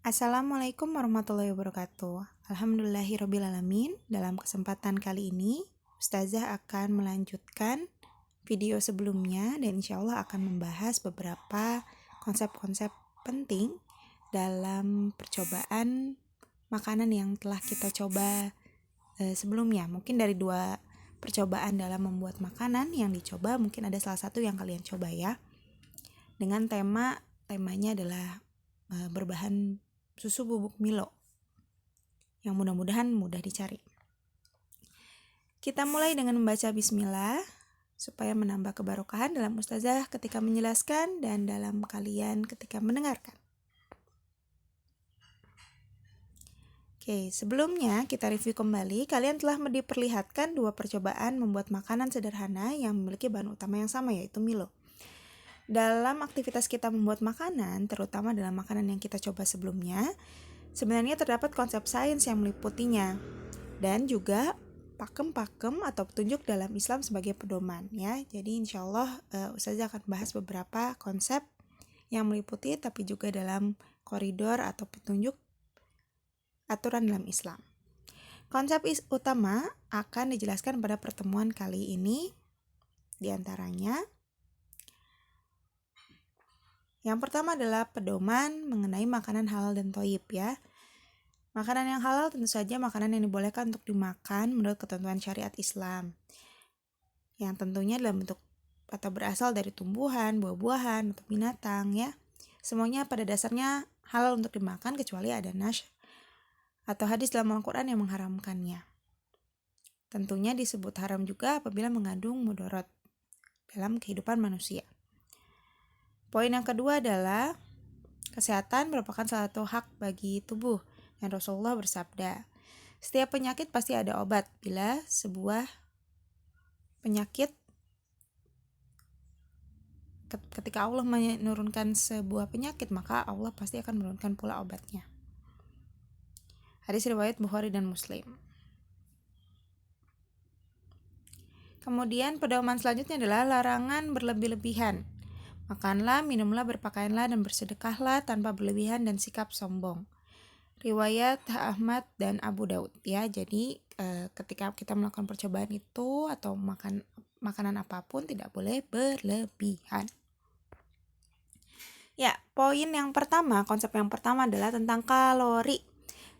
Assalamualaikum warahmatullahi wabarakatuh. Alhamdulillahirrabbilalamin. Dalam kesempatan kali ini, Ustazah akan melanjutkan video sebelumnya dan insya Allah akan membahas beberapa konsep-konsep penting dalam percobaan makanan yang telah kita coba sebelumnya. Mungkin dari 2 percobaan dalam membuat makanan yang dicoba, mungkin ada salah satu yang kalian coba ya. Dengan temanya adalah berbahan susu bubuk Milo yang mudah-mudahan mudah dicari. Kita mulai dengan membaca bismillah supaya menambah kebarokahan dalam ustazah ketika menjelaskan dan dalam kalian ketika mendengarkan. Oke, sebelumnya kita review kembali. Kalian telah diperlihatkan 2 percobaan membuat makanan sederhana yang memiliki bahan utama yang sama, yaitu Milo. Dalam aktivitas kita membuat makanan, terutama dalam makanan yang kita coba sebelumnya, sebenarnya terdapat konsep sains yang meliputinya dan juga pakem-pakem atau petunjuk dalam Islam sebagai pedoman ya. Jadi insya Allah Ustazah akan bahas beberapa konsep yang meliputi tapi juga dalam koridor atau petunjuk aturan dalam Islam. Konsep utama akan dijelaskan pada pertemuan kali ini, diantaranya yang pertama adalah pedoman mengenai makanan halal dan thayyib ya. Makanan yang halal tentu saja makanan yang dibolehkan untuk dimakan menurut ketentuan syariat Islam. Yang tentunya dalam bentuk atau berasal dari tumbuhan, buah-buahan, atau binatang ya. Semuanya pada dasarnya halal untuk dimakan kecuali ada nas atau hadis dalam Al-Quran yang mengharamkannya. Tentunya disebut haram juga apabila mengandung mudarat dalam kehidupan manusia. Poin yang kedua adalah kesehatan merupakan salah satu hak bagi tubuh. Dan Rasulullah bersabda, setiap penyakit pasti ada obat. Bila sebuah penyakit, ketika Allah menurunkan sebuah penyakit, maka Allah pasti akan menurunkan pula obatnya. Hadis riwayat Bukhari dan Muslim. Kemudian pedoman selanjutnya adalah larangan berlebih-lebihan. Makanlah, minumlah, berpakaianlah, dan bersedekahlah tanpa berlebihan dan sikap sombong. Riwayat Ahmad dan Abu Daud ya. Jadi ketika kita melakukan percobaan itu atau makanan apapun tidak boleh berlebihan. Ya, poin yang pertama, konsep yang pertama adalah tentang kalori.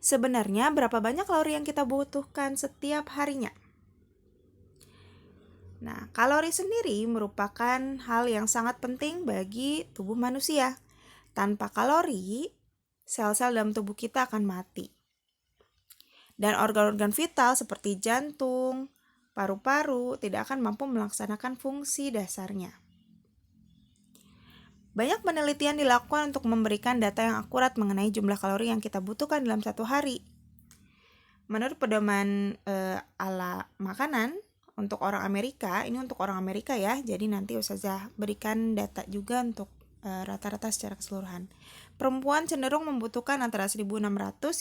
Sebenarnya berapa banyak kalori yang kita butuhkan setiap harinya? Nah, kalori sendiri merupakan hal yang sangat penting bagi tubuh manusia. Tanpa kalori, sel-sel dalam tubuh kita akan mati. Dan organ-organ vital seperti jantung, paru-paru tidak akan mampu melaksanakan fungsi dasarnya. Banyak penelitian dilakukan untuk memberikan data yang akurat mengenai jumlah kalori yang kita butuhkan dalam satu hari. Menurut pedoman ala makanan, untuk orang Amerika, ini untuk orang Amerika ya, jadi nanti Ustazah berikan data juga untuk rata-rata secara keseluruhan. Perempuan cenderung membutuhkan antara 1.600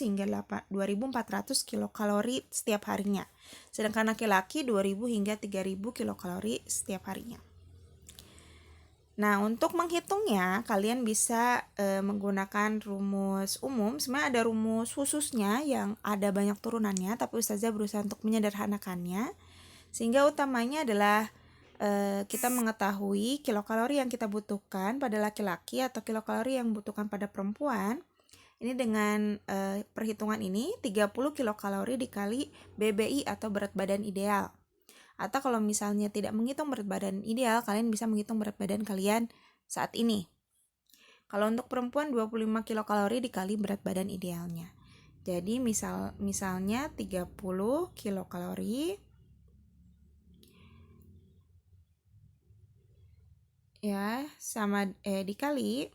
hingga 2.400 kilokalori setiap harinya. Sedangkan laki-laki 2.000 hingga 3.000 kilokalori setiap harinya. Nah, untuk menghitungnya, kalian bisa menggunakan rumus umum. Sebenarnya ada rumus khususnya yang ada banyak turunannya, tapi Ustazah berusaha untuk menyederhanakannya. Sehingga utamanya adalah kita mengetahui kilokalori yang kita butuhkan pada laki-laki atau kilokalori yang dibutuhkan pada perempuan. Ini dengan perhitungan ini 30 kilokalori dikali BBI atau berat badan ideal. Atau kalau misalnya tidak menghitung berat badan ideal, kalian bisa menghitung berat badan kalian saat ini. Kalau untuk perempuan 25 kilokalori dikali berat badan idealnya. Jadi misalnya 30 kilokalori ya sama dikali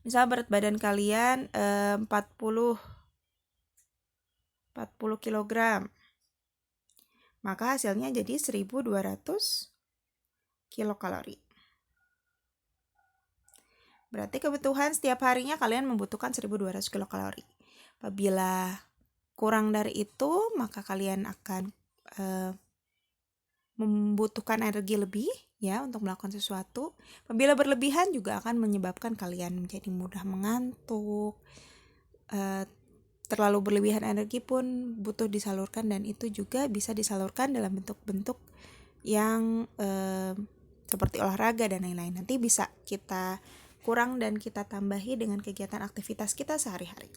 misal berat badan kalian 40 kg, maka hasilnya jadi 1.200 kilokalori. Berarti kebutuhan setiap harinya kalian membutuhkan 1.200 kilokalori. Apabila kurang dari itu, maka kalian akan membutuhkan energi lebih. ya untuk melakukan sesuatu. Apabila berlebihan juga akan menyebabkan kalian menjadi mudah mengantuk. Terlalu berlebihan energi pun butuh disalurkan, dan itu juga bisa disalurkan dalam bentuk-bentuk yang seperti olahraga dan lain-lain. Nanti bisa kita kurang dan kita tambahi dengan kegiatan aktivitas kita sehari-hari.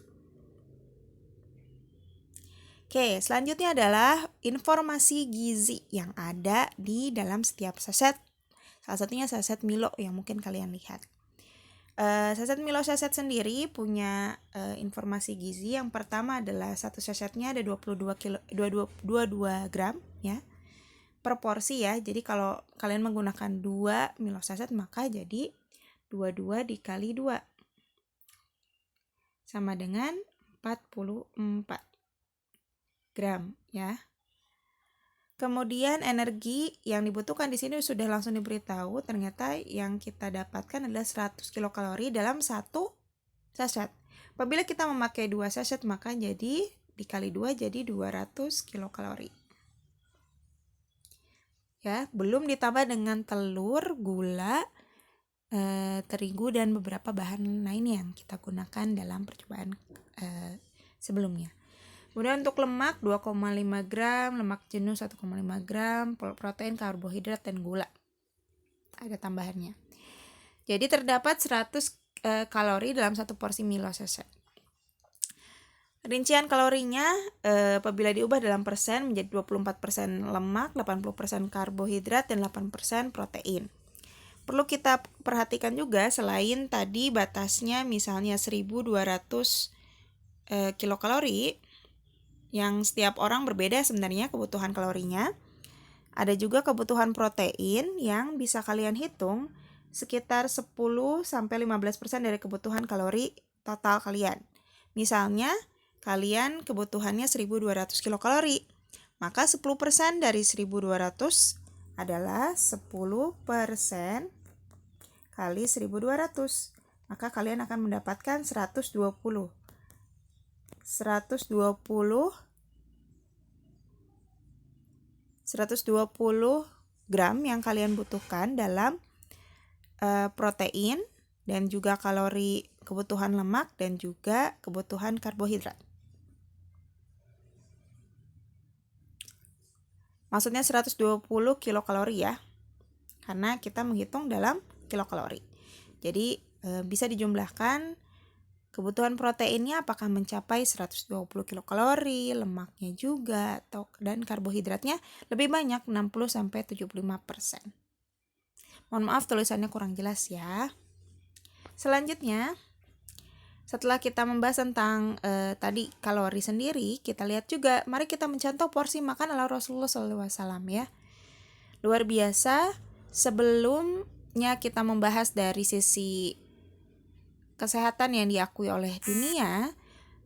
Oke, selanjutnya adalah informasi gizi yang ada di dalam setiap saset. Salah satunya saset Milo yang mungkin kalian lihat. Saset Milo saset sendiri punya informasi gizi. Yang pertama adalah satu sasetnya ada 22 gram ya per porsi ya. Jadi kalau kalian menggunakan 2 Milo saset maka jadi 22 dikali 2 sama dengan 44 gram ya. Kemudian energi yang dibutuhkan di sini sudah langsung diberitahu, ternyata yang kita dapatkan adalah 100 kilokalori dalam satu saset. Apabila kita memakai 2 saset maka jadi dikali 2 jadi 200 kilokalori. Ya, belum ditambah dengan telur, gula, terigu dan beberapa bahan lain yang kita gunakan dalam percobaan sebelumnya. Kemudian untuk lemak 2,5 gram, lemak jenuh 1,5 gram, protein, karbohidrat, dan gula. Ada tambahannya. Jadi terdapat 100 kalori dalam satu porsi Milo saset. Rincian kalorinya apabila diubah dalam persen menjadi 24% lemak, 80% karbohidrat, dan 8% protein. Perlu kita perhatikan juga selain tadi batasnya misalnya 1200 kilokalori, yang setiap orang berbeda sebenarnya kebutuhan kalorinya. Ada juga kebutuhan protein yang bisa kalian hitung sekitar 10-15% dari kebutuhan kalori total kalian. Misalnya, kalian kebutuhannya 1200 kilokalori, maka 10% dari 1200 adalah 10% kali 1200. Maka kalian akan mendapatkan 120 gram yang kalian butuhkan dalam protein dan juga kalori, kebutuhan lemak dan juga kebutuhan karbohidrat. Maksudnya 120 kilokalori ya, karena kita menghitung dalam kilokalori. Jadi bisa dijumlahkan kebutuhan proteinnya apakah mencapai 120 kilokalori, lemaknya juga, dan karbohidratnya lebih banyak 60-75%. Mohon maaf tulisannya kurang jelas ya. Selanjutnya, setelah kita membahas tentang tadi kalori sendiri, kita lihat juga, mari kita mencontoh porsi makan ala Rasulullah SAW ya. Luar biasa, sebelumnya kita membahas dari sisi kesehatan yang diakui oleh dunia,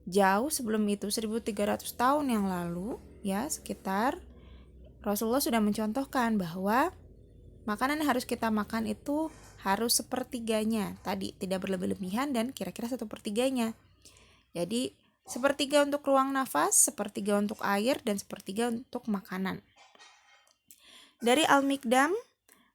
jauh sebelum itu 1300 tahun yang lalu ya sekitar, Rasulullah sudah mencontohkan bahwa makanan yang harus kita makan itu harus sepertiganya, tadi tidak berlebih-lebihan dan kira-kira 1/3. Jadi 1/3 untuk ruang nafas, 1/3 untuk air, dan 1/3 untuk makanan. Dari Al-Mikdam,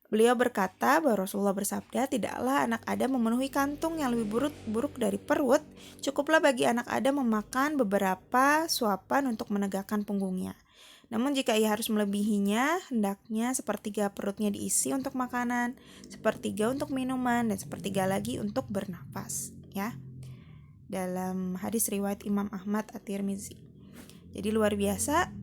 beliau berkata bahwa Rasulullah bersabda, tidaklah anak Adam memenuhi kantung yang lebih buruk dari perut. Cukuplah bagi anak Adam memakan beberapa suapan untuk menegakkan punggungnya. Namun jika ia harus melebihinya, hendaknya 1/3 perutnya diisi untuk makanan, 1/3 untuk minuman, dan 1/3 lagi untuk bernafas. Ya, dalam hadis riwayat Imam Ahmad At-Tirmizi. Jadi luar biasa,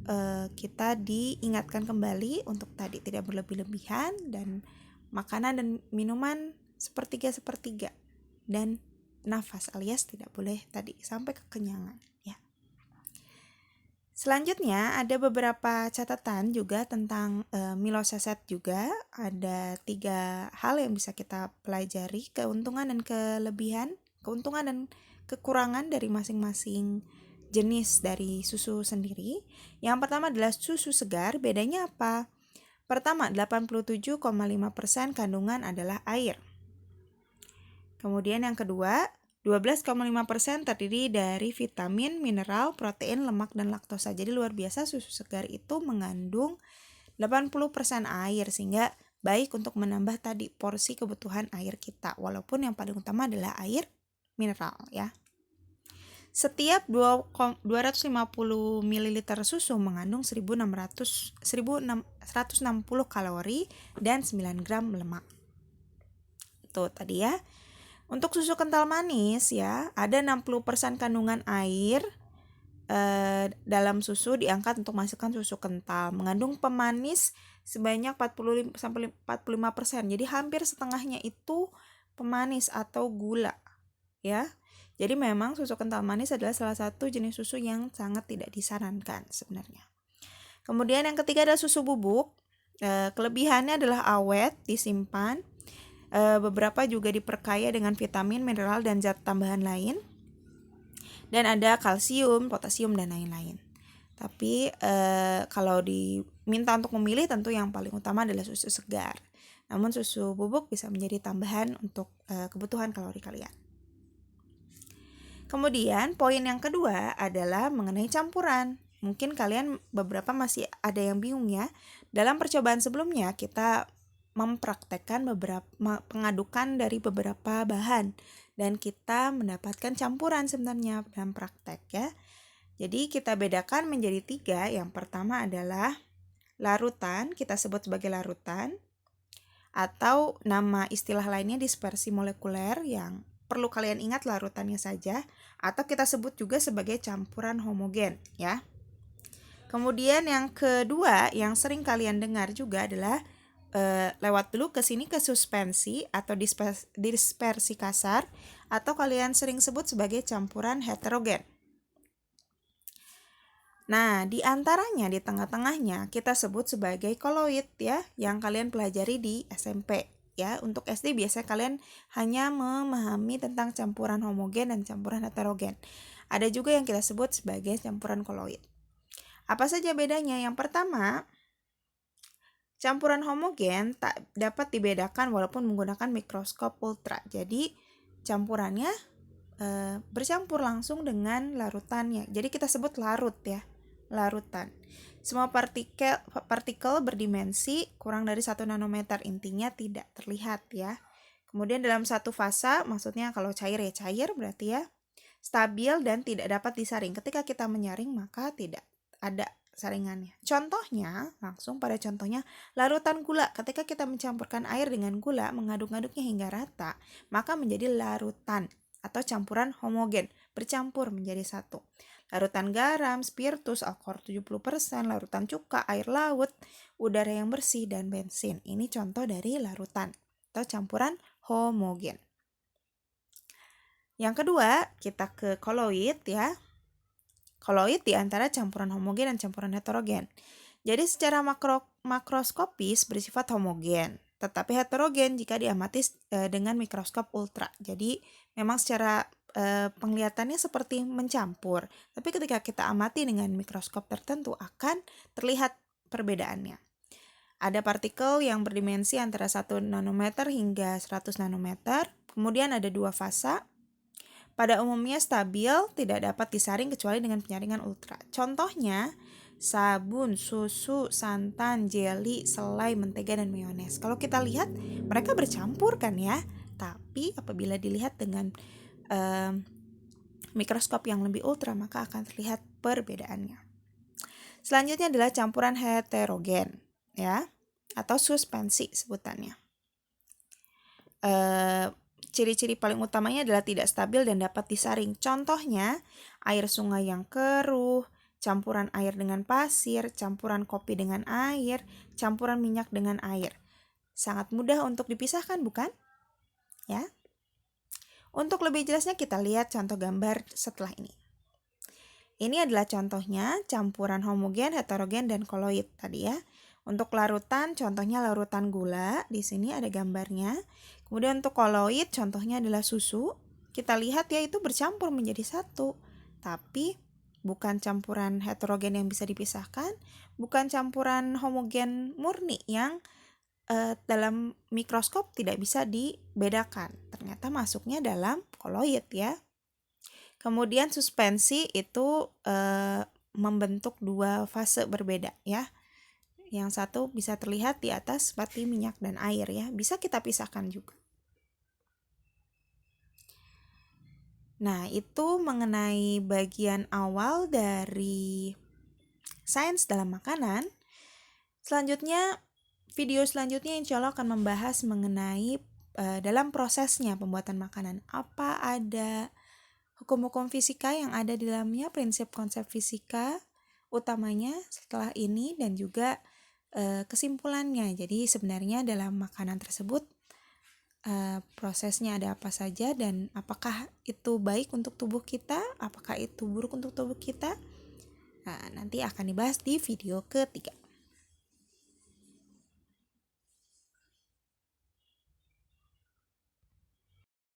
kita diingatkan kembali untuk tadi tidak berlebih-lebihan, dan makanan dan minuman 1/3 dan nafas alias tidak boleh tadi sampai kekenyangan ya. Selanjutnya ada beberapa catatan juga tentang Milo saset juga. Ada 3 hal yang bisa kita pelajari, keuntungan dan kelebihan, keuntungan dan kekurangan dari masing-masing jenis dari susu sendiri. Yang pertama adalah susu segar. Bedanya apa? Pertama, 87,5% kandungan adalah air. Kemudian yang kedua, 12,5% terdiri dari vitamin, mineral, protein, lemak, dan laktosa. Jadi luar biasa, susu segar itu mengandung 80% air, sehingga baik untuk menambah tadi porsi kebutuhan air kita, walaupun yang paling utama adalah air mineral ya. Setiap 250 ml susu mengandung 160 kalori dan 9 gram lemak. Tuh tadi ya. Untuk susu kental manis ya, ada 60% kandungan air dalam susu diangkat untuk masukkan susu kental. Mengandung pemanis sebanyak 40-45%. Jadi hampir setengahnya itu pemanis atau gula ya. Jadi memang susu kental manis adalah salah satu jenis susu yang sangat tidak disarankan sebenarnya. Kemudian yang ketiga adalah susu bubuk. Kelebihannya adalah awet, disimpan. Beberapa juga diperkaya dengan vitamin, mineral, dan zat tambahan lain. Dan ada kalsium, potasium, dan lain-lain. Tapi kalau diminta untuk memilih, tentu yang paling utama adalah susu segar. Namun susu bubuk bisa menjadi tambahan untuk kebutuhan kalori kalian. Kemudian poin yang kedua adalah mengenai campuran. Mungkin kalian beberapa masih ada yang bingung ya. Dalam percobaan sebelumnya kita mempraktekkan pengadukan dari beberapa bahan dan kita mendapatkan campuran sebenarnya dalam praktek ya. Jadi kita bedakan menjadi 3. Yang pertama adalah larutan, kita sebut sebagai larutan, atau nama istilah lainnya dispersi molekuler yang perlu kalian ingat larutannya saja, atau kita sebut juga sebagai campuran homogen ya. Kemudian yang kedua yang sering kalian dengar juga adalah lewat dulu ke sini ke suspensi atau dispersi kasar, atau kalian sering sebut sebagai campuran heterogen. Nah, di antaranya di tengah-tengahnya kita sebut sebagai koloid ya, yang kalian pelajari di SMP. Ya, untuk SD biasanya kalian hanya memahami tentang campuran homogen dan campuran heterogen. Ada juga yang kita sebut sebagai campuran koloid. Apa saja bedanya? Yang pertama, campuran homogen tak dapat dibedakan walaupun menggunakan mikroskop ultra. Jadi, campurannya bercampur langsung dengan larutannya. Jadi kita sebut larut ya, larutan. Semua partikel berdimensi kurang dari 1 nanometer, intinya tidak terlihat ya. Kemudian dalam satu fase, maksudnya kalau cair ya cair berarti ya, stabil dan tidak dapat disaring. Ketika kita menyaring maka tidak ada saringannya. Contohnya, langsung pada contohnya larutan gula. Ketika kita mencampurkan air dengan gula, mengaduk-aduknya hingga rata, maka menjadi larutan atau campuran homogen, bercampur menjadi satu. Larutan garam, spiritus, alkohol 70%, larutan cuka, air laut, udara yang bersih, dan bensin. Ini contoh dari larutan atau campuran homogen. Yang kedua, kita ke koloid ya. Koloid di antara campuran homogen dan campuran heterogen. Jadi secara makroskopis bersifat homogen, tetapi heterogen jika diamati dengan mikroskop ultra. Jadi memang secara penglihatannya seperti mencampur, tapi ketika kita amati dengan mikroskop tertentu akan terlihat perbedaannya. Ada partikel yang berdimensi antara 1 nanometer hingga 100 nanometer, kemudian ada 2 fasa. Pada umumnya stabil, tidak dapat disaring kecuali dengan penyaringan ultra. Contohnya, sabun, susu, santan, jeli, selai, mentega, dan mayones. Kalau kita lihat, mereka bercampur kan ya, tapi apabila dilihat dengan mikroskop yang lebih ultra maka akan terlihat perbedaannya. Selanjutnya adalah campuran heterogen ya, atau suspensi sebutannya. Ciri-ciri paling utamanya adalah tidak stabil dan dapat disaring. Contohnya air sungai yang keruh, campuran air dengan pasir, campuran kopi dengan air, campuran minyak dengan air. Sangat mudah untuk dipisahkan bukan? Ya. Untuk lebih jelasnya kita lihat contoh gambar setelah ini. Ini adalah contohnya campuran homogen, heterogen, dan koloid tadi ya. Untuk larutan contohnya larutan gula, di sini ada gambarnya. Kemudian untuk koloid contohnya adalah susu. Kita lihat ya itu bercampur menjadi satu. Tapi bukan campuran heterogen yang bisa dipisahkan, bukan campuran homogen murni yang dalam mikroskop tidak bisa dibedakan. Ternyata masuknya dalam koloid ya. Kemudian suspensi itu membentuk 2 fase berbeda ya. Yang satu bisa terlihat di atas seperti minyak dan air ya. Bisa kita pisahkan juga. Nah, itu mengenai bagian awal dari sains dalam makanan. Selanjutnya, video selanjutnya insya Allah akan membahas mengenai dalam prosesnya pembuatan makanan. Apa ada hukum-hukum fisika yang ada di dalamnya, prinsip konsep fisika utamanya setelah ini, dan juga kesimpulannya. Jadi sebenarnya dalam makanan tersebut prosesnya ada apa saja dan apakah itu baik untuk tubuh kita, apakah itu buruk untuk tubuh kita. Nah, nanti akan dibahas di video ketiga.